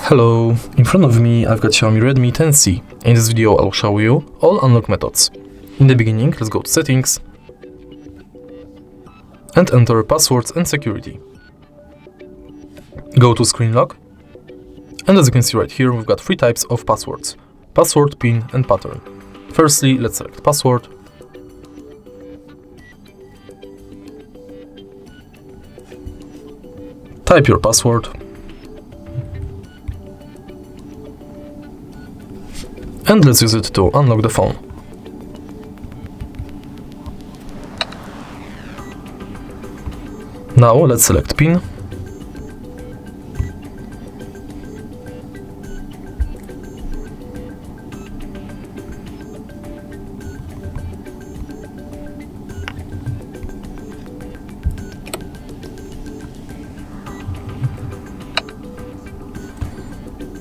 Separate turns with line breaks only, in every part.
Hello, in front of me I've got Xiaomi Redmi 10C. In this video I'll show you all unlock methods. In the beginning, let's go to settings and enter passwords and security. Go to screen lock, and as you can see right here, we've got three types of passwords: password, pin and pattern. Firstly, let's select password. Type your password. And let's use it to unlock the phone. Now let's select PIN.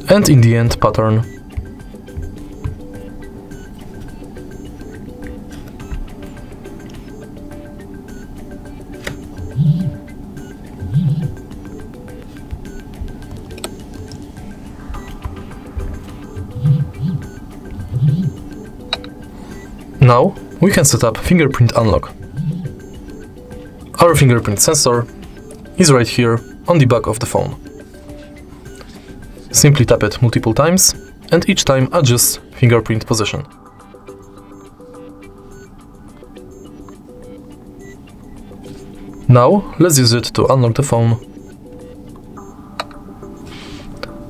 And in the end, pattern. Now we can set up fingerprint unlock. Our fingerprint sensor is right here on the back of the phone. Simply tap it multiple times and each time adjust fingerprint position. Now let's use it to unlock the phone.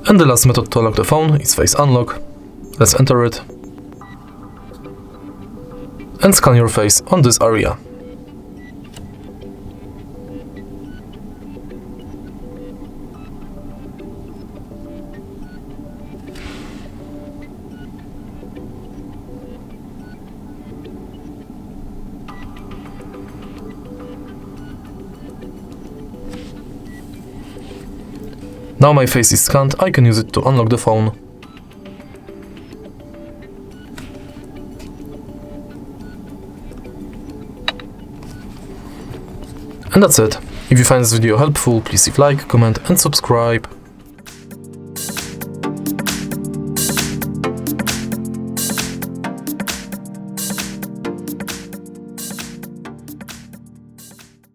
And the last method to unlock the phone is face unlock. Let's enter it and scan your face on this area. Now my face is scanned, I can use it to unlock the phone. And that's it. If you find this video helpful, please leave a like, comment and subscribe.